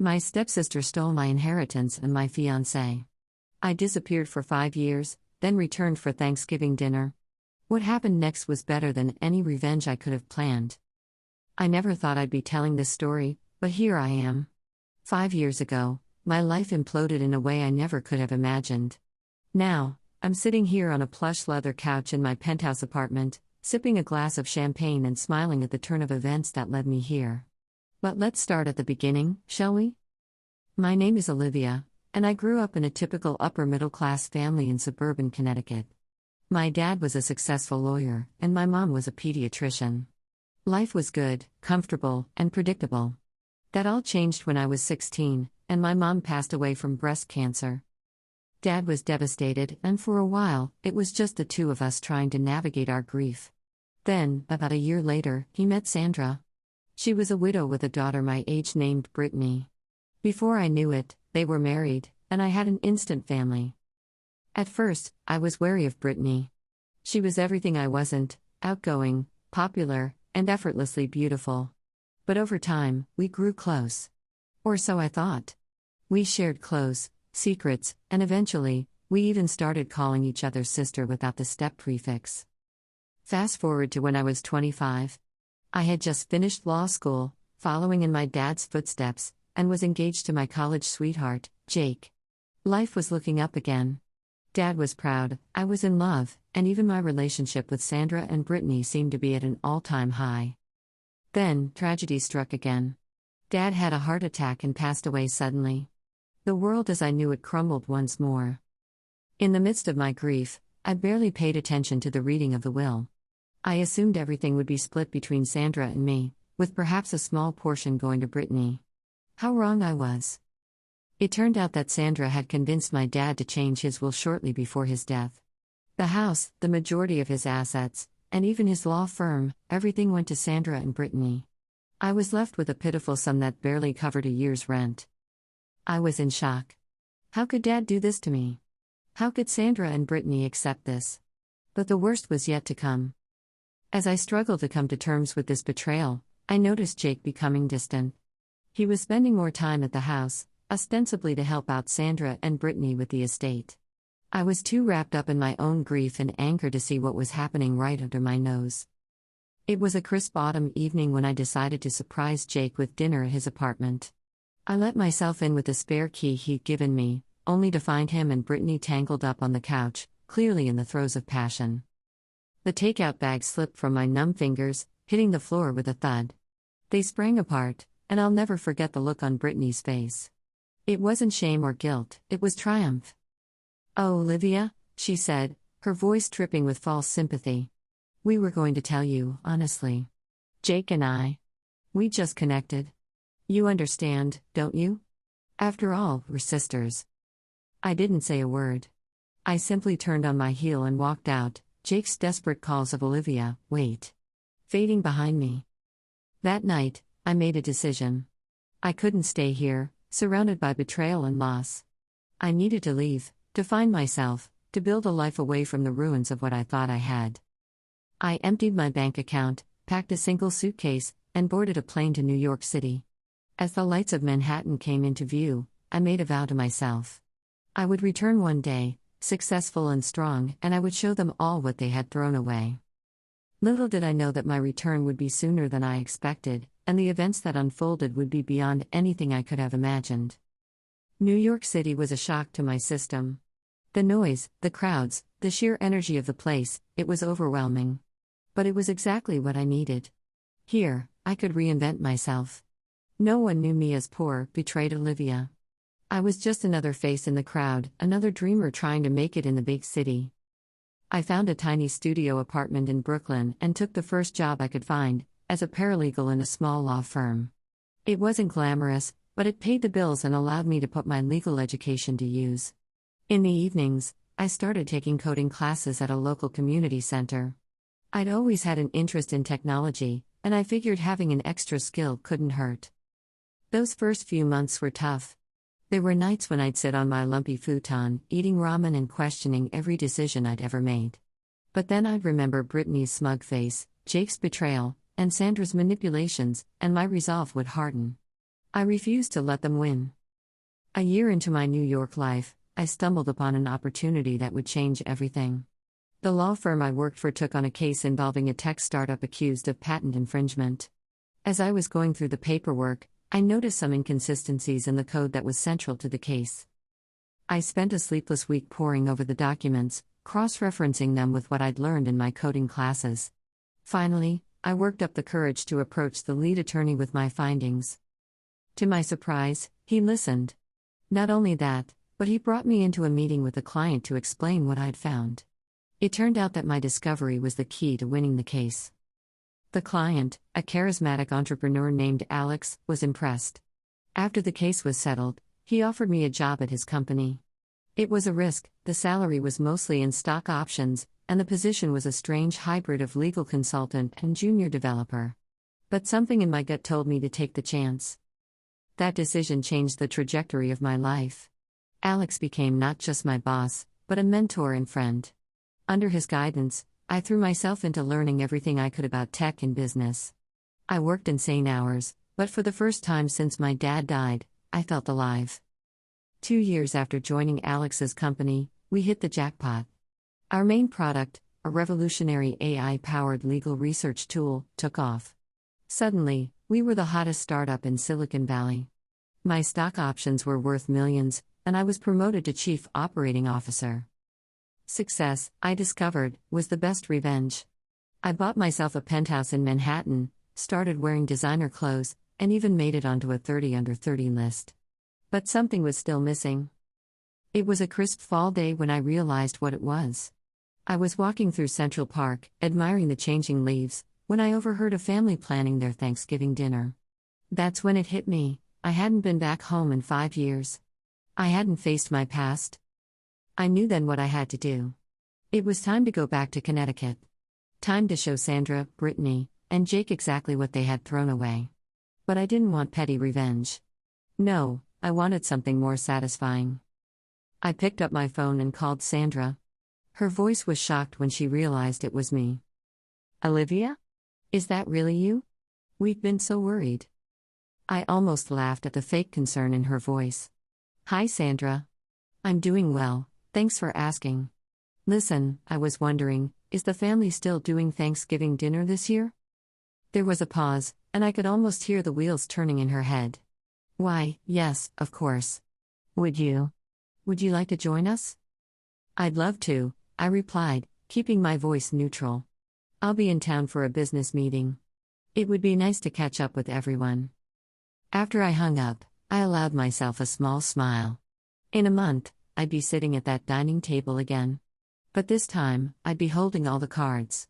My stepsister stole my inheritance and my fiancé. I disappeared for 5 years, then returned for Thanksgiving dinner. What happened next was better than any revenge I could have planned. I never thought I'd be telling this story, but here I am. 5 years ago, my life imploded in a way I never could have imagined. Now, I'm sitting here on a plush leather couch in my penthouse apartment, sipping a glass of champagne and smiling at the turn of events that led me here. But let's start at the beginning, shall we? My name is Olivia, and I grew up in a typical upper-middle-class family in suburban Connecticut. My dad was a successful lawyer, and my mom was a pediatrician. Life was good, comfortable, and predictable. That all changed when I was 16, and my mom passed away from breast cancer. Dad was devastated, and for a while, it was just the two of us trying to navigate our grief. Then, about a year later, he met Sandra. She was a widow with a daughter my age named Brittany. Before I knew it, they were married, and I had an instant family. At first, I was wary of Brittany. She was everything I wasn't: outgoing, popular, and effortlessly beautiful. But over time, we grew close. Or so I thought. We shared clothes, secrets, and eventually, we even started calling each other sister without the step prefix. Fast forward to when I was 25. I had just finished law school, following in my dad's footsteps, and was engaged to my college sweetheart, Jake. Life was looking up again. Dad was proud, I was in love, and even my relationship with Sandra and Brittany seemed to be at an all-time high. Then, tragedy struck again. Dad had a heart attack and passed away suddenly. The world as I knew it crumbled once more. In the midst of my grief, I barely paid attention to the reading of the will. I assumed everything would be split between Sandra and me, with perhaps a small portion going to Brittany. How wrong I was. It turned out that Sandra had convinced my dad to change his will shortly before his death. The house, the majority of his assets, and even his law firm, everything went to Sandra and Brittany. I was left with a pitiful sum that barely covered a year's rent. I was in shock. How could Dad do this to me? How could Sandra and Brittany accept this? But the worst was yet to come. As I struggled to come to terms with this betrayal, I noticed Jake becoming distant. He was spending more time at the house, ostensibly to help out Sandra and Brittany with the estate. I was too wrapped up in my own grief and anger to see what was happening right under my nose. It was a crisp autumn evening when I decided to surprise Jake with dinner at his apartment. I let myself in with the spare key he'd given me, only to find him and Brittany tangled up on the couch, clearly in the throes of passion. The takeout bag slipped from my numb fingers, hitting the floor with a thud. They sprang apart, and I'll never forget the look on Brittany's face. It wasn't shame or guilt, it was triumph. "Oh, Olivia," she said, her voice dripping with false sympathy. "We were going to tell you, honestly. Jake and I. We just connected. You understand, don't you? After all, we're sisters." I didn't say a word. I simply turned on my heel and walked out, Jake's desperate calls of "Olivia, wait," fading behind me. That night, I made a decision. I couldn't stay here, surrounded by betrayal and loss. I needed to leave, to find myself, to build a life away from the ruins of what I thought I had. I emptied my bank account, packed a single suitcase, and boarded a plane to New York City. As the lights of Manhattan came into view, I made a vow to myself. I would return one day, successful and strong, and I would show them all what they had thrown away. Little did I know that my return would be sooner than I expected, and the events that unfolded would be beyond anything I could have imagined. New York City was a shock to my system. The noise, the crowds, the sheer energy of the place, it was overwhelming. But it was exactly what I needed. Here, I could reinvent myself. No one knew me as poor, betrayed Olivia. I was just another face in the crowd, another dreamer trying to make it in the big city. I found a tiny studio apartment in Brooklyn and took the first job I could find, as a paralegal in a small law firm. It wasn't glamorous, but it paid the bills and allowed me to put my legal education to use. In the evenings, I started taking coding classes at a local community center. I'd always had an interest in technology, and I figured having an extra skill couldn't hurt. Those first few months were tough. There were nights when I'd sit on my lumpy futon, eating ramen and questioning every decision I'd ever made. But then I'd remember Brittany's smug face, Jake's betrayal, and Sandra's manipulations, and my resolve would harden. I refused to let them win. A year into my New York life, I stumbled upon an opportunity that would change everything. The law firm I worked for took on a case involving a tech startup accused of patent infringement. As I was going through the paperwork, I noticed some inconsistencies in the code that was central to the case. I spent a sleepless week poring over the documents, cross-referencing them with what I'd learned in my coding classes. Finally, I worked up the courage to approach the lead attorney with my findings. To my surprise, he listened. Not only that, but he brought me into a meeting with the client to explain what I'd found. It turned out that my discovery was the key to winning the case. The client, a charismatic entrepreneur named Alex, was impressed. After the case was settled, he offered me a job at his company. It was a risk, the salary was mostly in stock options, and the position was a strange hybrid of legal consultant and junior developer. But something in my gut told me to take the chance. That decision changed the trajectory of my life. Alex became not just my boss, but a mentor and friend. Under his guidance, I threw myself into learning everything I could about tech and business. I worked insane hours, but for the first time since my dad died, I felt alive. 2 years after joining Alex's company, we hit the jackpot. Our main product, a revolutionary AI-powered legal research tool, took off. Suddenly, we were the hottest startup in Silicon Valley. My stock options were worth millions, and I was promoted to Chief Operating Officer. Success, I discovered, was the best revenge. I bought myself a penthouse in Manhattan, started wearing designer clothes, and even made it onto a 30 under 30 list. But something was still missing. It was a crisp fall day when I realized what it was. I was walking through Central Park, admiring the changing leaves, when I overheard a family planning their Thanksgiving dinner. That's when it hit me. I hadn't been back home in 5 years. I hadn't faced my past. I knew then what I had to do. It was time to go back to Connecticut. Time to show Sandra, Brittany, and Jake exactly what they had thrown away. But I didn't want petty revenge. No, I wanted something more satisfying. I picked up my phone and called Sandra. Her voice was shocked when she realized it was me. "Olivia? Is that really you? We've been so worried." I almost laughed at the fake concern in her voice. "Hi, Sandra. I'm doing well, thanks for asking. Listen, I was wondering, is the family still doing Thanksgiving dinner this year?" There was a pause, and I could almost hear the wheels turning in her head. "Why, yes, of course. Would you like to join us?" "I'd love to," I replied, keeping my voice neutral. "I'll be in town for a business meeting. It would be nice to catch up with everyone." After I hung up, I allowed myself a small smile. In a month, I'd be sitting at that dining table again. But this time, I'd be holding all the cards.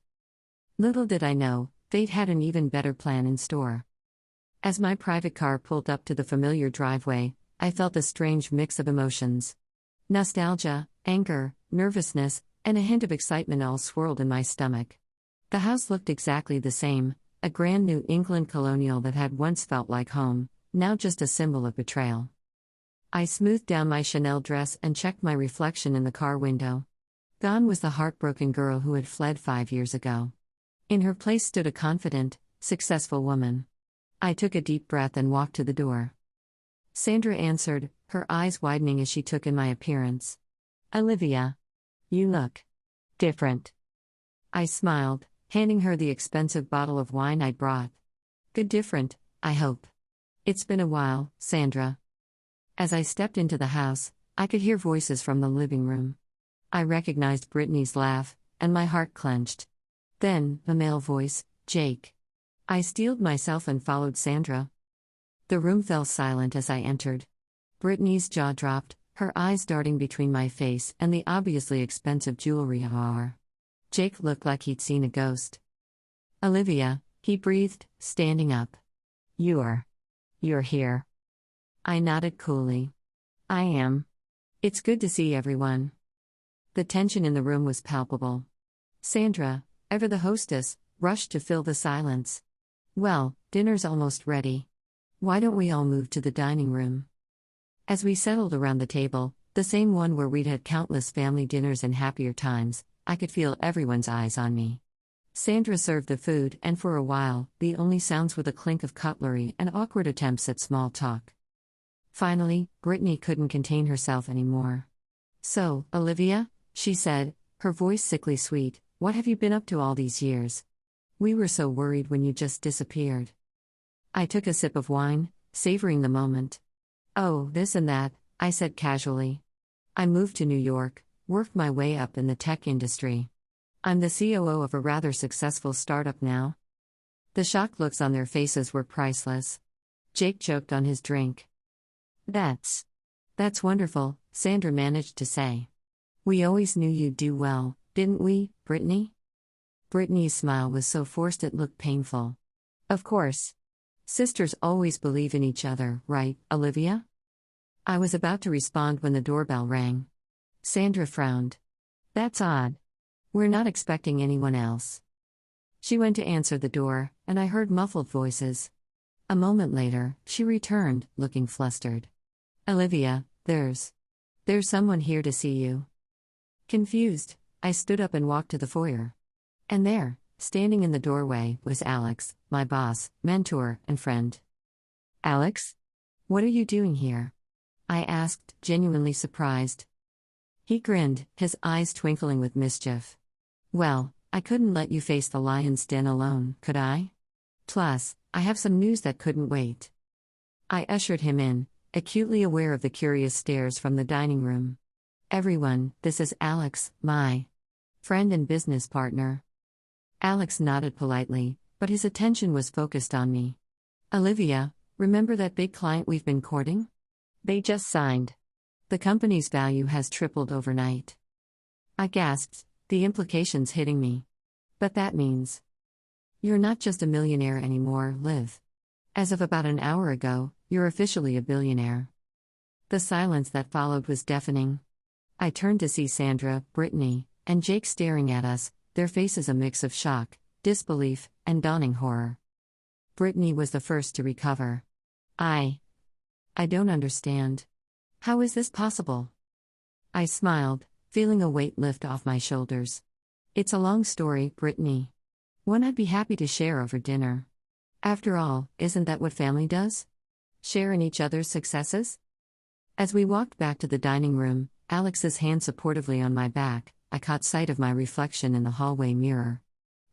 Little did I know, fate had an even better plan in store. As my private car pulled up to the familiar driveway, I felt a strange mix of emotions. Nostalgia, anger, nervousness, and a hint of excitement all swirled in my stomach. The house looked exactly the same, a grand New England colonial that had once felt like home, now just a symbol of betrayal. I smoothed down my Chanel dress and checked my reflection in the car window. Gone was the heartbroken girl who had fled 5 years ago. In her place stood a confident, successful woman. I took a deep breath and walked to the door. Sandra answered, her eyes widening as she took in my appearance. "Olivia, you look different." I smiled, handing her the expensive bottle of wine I'd brought. "Good different, I hope. It's been a while, Sandra." As I stepped into the house, I could hear voices from the living room. I recognized Brittany's laugh, and my heart clenched. Then, a male voice, "Jake." I steeled myself and followed Sandra. The room fell silent as I entered. Brittany's jaw dropped, her eyes darting between my face and the obviously expensive jewelry. Jake looked like he'd seen a ghost. "Olivia," he breathed, standing up. You're here." I nodded coolly. "I am. It's good to see everyone." The tension in the room was palpable. Sandra, ever the hostess, rushed to fill the silence. "Well, dinner's almost ready. Why don't we all move to the dining room?" As we settled around the table, the same one where we'd had countless family dinners in happier times, I could feel everyone's eyes on me. Sandra served the food, and for a while, the only sounds were the clink of cutlery and awkward attempts at small talk. Finally, Brittany couldn't contain herself anymore. "So, Olivia," she said, her voice sickly sweet, "what have you been up to all these years? We were so worried when you just disappeared." I took a sip of wine, savoring the moment. "Oh, this and that," I said casually. "I moved to New York, worked my way up in the tech industry. I'm the COO of a rather successful startup now." The shocked looks on their faces were priceless. Jake choked on his drink. That's wonderful," Sandra managed to say. "We always knew you'd do well, didn't we, Brittany?" Brittany's smile was so forced it looked painful. "Of course. Sisters always believe in each other, right, Olivia?" I was about to respond when the doorbell rang. Sandra frowned. "That's odd. We're not expecting anyone else." She went to answer the door, and I heard muffled voices. A moment later, she returned, looking flustered. "Olivia, there's someone here to see you." Confused, I stood up and walked to the foyer. And there, standing in the doorway, was Alex, my boss, mentor, and friend. "Alex? What are you doing here?" I asked, genuinely surprised. He grinned, his eyes twinkling with mischief. "Well, I couldn't let you face the lion's den alone, could I? Plus, I have some news that couldn't wait." I ushered him in, acutely aware of the curious stares from the dining room. "Everyone, this is Alex, my friend and business partner." Alex nodded politely, but his attention was focused on me. "Olivia, remember that big client we've been courting? They just signed. The company's value has tripled overnight." I gasped, the implications hitting me. "But that means you're not just a millionaire anymore, Liv. As of about an hour ago, you're officially a billionaire." The silence that followed was deafening. I turned to see Sandra, Brittany, and Jake staring at us, their faces a mix of shock, disbelief, and dawning horror. Brittany was the first to recover. I don't understand. How is this possible?" I smiled, feeling a weight lift off my shoulders. "It's a long story, Brittany. One I'd be happy to share over dinner. After all, isn't that what family does? Share in each other's successes?" As we walked back to the dining room, Alex's hand supportively on my back, I caught sight of my reflection in the hallway mirror.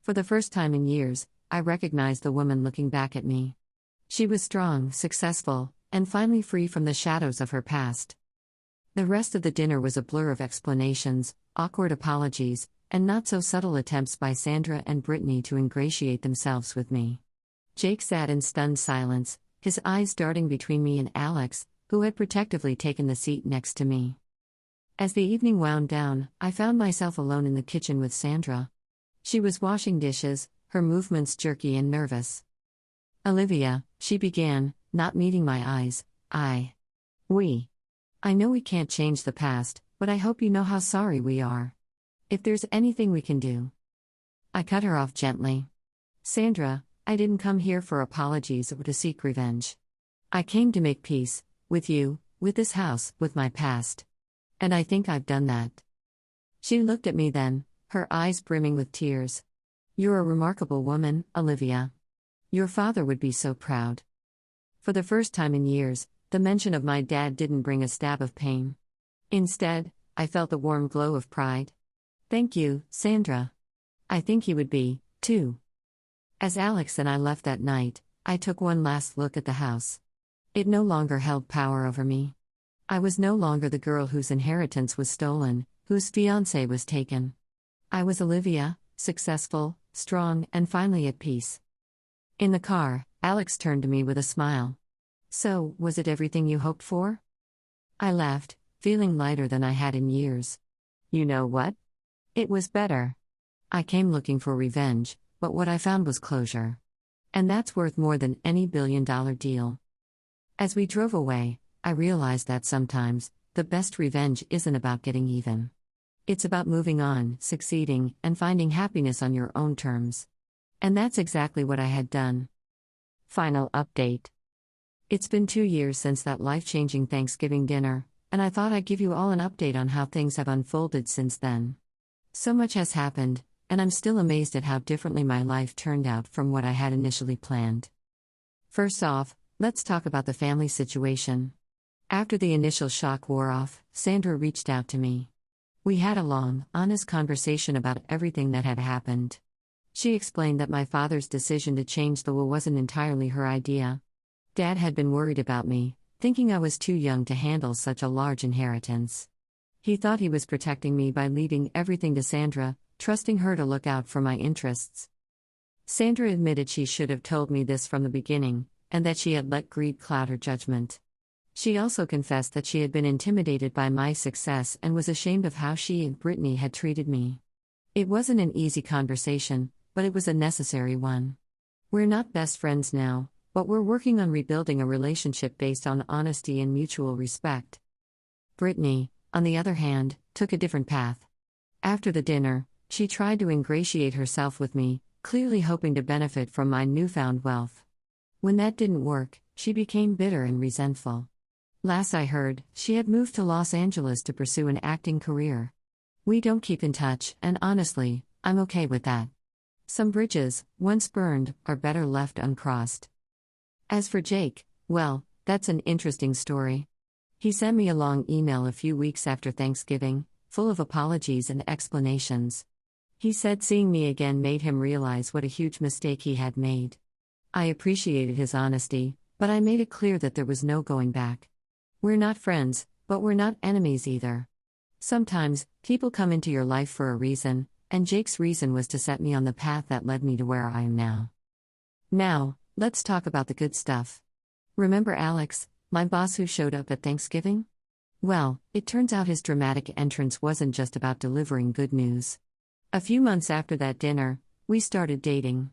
For the first time in years, I recognized the woman looking back at me. She was strong, successful, and finally free from the shadows of her past. The rest of the dinner was a blur of explanations, awkward apologies, and not-so-subtle attempts by Sandra and Brittany to ingratiate themselves with me. Jake sat in stunned silence, his eyes darting between me and Alex, who had protectively taken the seat next to me. As the evening wound down, I found myself alone in the kitchen with Sandra. She was washing dishes, her movements jerky and nervous. "Olivia," she began, not meeting my eyes, I know we can't change the past, but I hope you know how sorry we are. If there's anything we can do." I cut her off gently. "Sandra, I didn't come here for apologies or to seek revenge. I came to make peace, with you, with this house, with my past. And I think I've done that." She looked at me then, her eyes brimming with tears. "You're a remarkable woman, Olivia. Your father would be so proud." For the first time in years, the mention of my dad didn't bring a stab of pain. Instead, I felt the warm glow of pride. "Thank you, Sandra. I think he would be, too." As Alex and I left that night, I took one last look at the house. It no longer held power over me. I was no longer the girl whose inheritance was stolen, whose fiancé was taken. I was Olivia, successful, strong, and finally at peace. In the car, Alex turned to me with a smile. "So, was it everything you hoped for?" I laughed, feeling lighter than I had in years. "You know what? It was better. I came looking for revenge, but what I found was closure. And that's worth more than any billion-dollar deal." As we drove away, I realized that sometimes, the best revenge isn't about getting even. It's about moving on, succeeding, and finding happiness on your own terms. And that's exactly what I had done. Final update. It's been 2 years since that life-changing Thanksgiving dinner, and I thought I'd give you all an update on how things have unfolded since then. So much has happened, and I'm still amazed at how differently my life turned out from what I had initially planned. First off, let's talk about the family situation. After the initial shock wore off, Sandra reached out to me. We had a long, honest conversation about everything that had happened. She explained that my father's decision to change the will wasn't entirely her idea. Dad had been worried about me, thinking I was too young to handle such a large inheritance. He thought he was protecting me by leaving everything to Sandra, trusting her to look out for my interests. Sandra admitted she should have told me this from the beginning, and that she had let greed cloud her judgment. She also confessed that she had been intimidated by my success and was ashamed of how she and Brittany had treated me. It wasn't an easy conversation, but it was a necessary one. We're not best friends now, but we're working on rebuilding a relationship based on honesty and mutual respect. Brittany, on the other hand, took a different path. After the dinner, she tried to ingratiate herself with me, clearly hoping to benefit from my newfound wealth. When that didn't work, she became bitter and resentful. Last I heard, she had moved to Los Angeles to pursue an acting career. We don't keep in touch, and honestly, I'm okay with that. Some bridges, once burned, are better left uncrossed. As for Jake, well, that's an interesting story. He sent me a long email a few weeks after Thanksgiving, full of apologies and explanations. He said seeing me again made him realize what a huge mistake he had made. I appreciated his honesty, but I made it clear that there was no going back. We're not friends, but we're not enemies either. Sometimes, people come into your life for a reason, and Jake's reason was to set me on the path that led me to where I am now. Now, let's talk about the good stuff. Remember Alex, my boss who showed up at Thanksgiving? Well, it turns out his dramatic entrance wasn't just about delivering good news. A few months after that dinner, we started dating.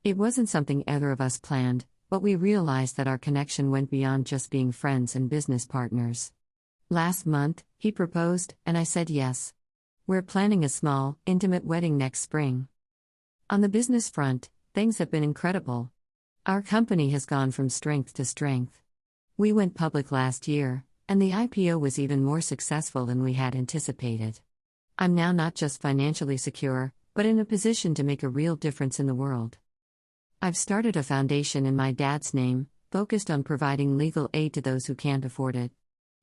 It wasn't something either of us planned, but we realized that our connection went beyond just being friends and business partners. Last month, he proposed, and I said yes. We're planning a small, intimate wedding next spring. On the business front, things have been incredible. Our company has gone from strength to strength. We went public last year, and the IPO was even more successful than we had anticipated. I'm now not just financially secure, but in a position to make a real difference in the world. I've started a foundation in my dad's name, focused on providing legal aid to those who can't afford it.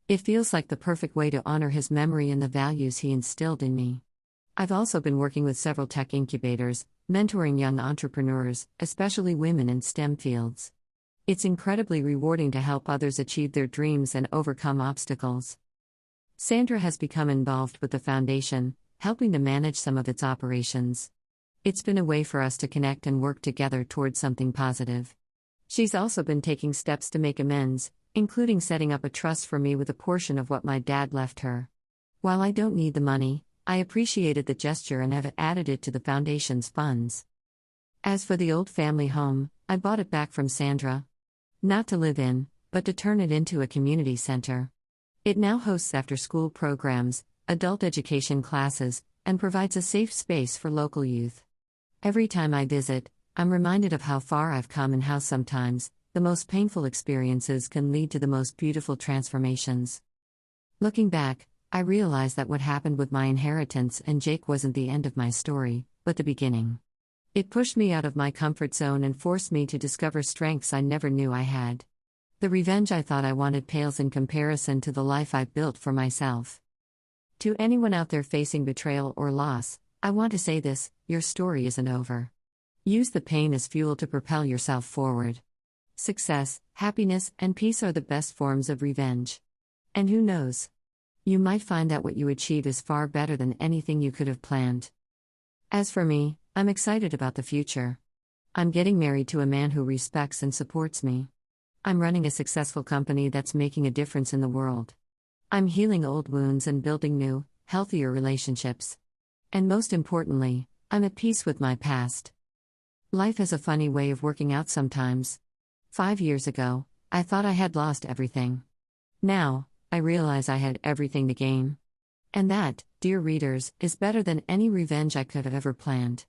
It feels like the perfect way to honor his memory and the values he instilled in me. I've also been working with several tech incubators, mentoring young entrepreneurs, especially women in STEM fields. It's incredibly rewarding to help others achieve their dreams and overcome obstacles. Sandra has become involved with the foundation, helping to manage some of its operations. It's been a way for us to connect and work together towards something positive. She's also been taking steps to make amends, including setting up a trust for me with a portion of what my dad left her. While I don't need the money, I appreciated the gesture and have added it to the foundation's funds. As for the old family home, I bought it back from Sandra. Not to live in, but to turn it into a community center. It now hosts after-school programs, adult education classes, and provides a safe space for local youth. Every time I visit, I'm reminded of how far I've come and how sometimes, the most painful experiences can lead to the most beautiful transformations. Looking back, I realize that what happened with my inheritance and Jake wasn't the end of my story, but the beginning. It pushed me out of my comfort zone and forced me to discover strengths I never knew I had. The revenge I thought I wanted pales in comparison to the life I've built for myself. To anyone out there facing betrayal or loss, I want to say this: your story isn't over. Use the pain as fuel to propel yourself forward. Success, happiness, and peace are the best forms of revenge. And who knows? You might find that what you achieve is far better than anything you could have planned. As for me, I'm excited about the future. I'm getting married to a man who respects and supports me. I'm running a successful company that's making a difference in the world. I'm healing old wounds and building new, healthier relationships. And most importantly, I'm at peace with my past. Life has a funny way of working out sometimes. 5 years ago, I thought I had lost everything. Now, I realize I had everything to gain. And that, dear readers, is better than any revenge I could have ever planned.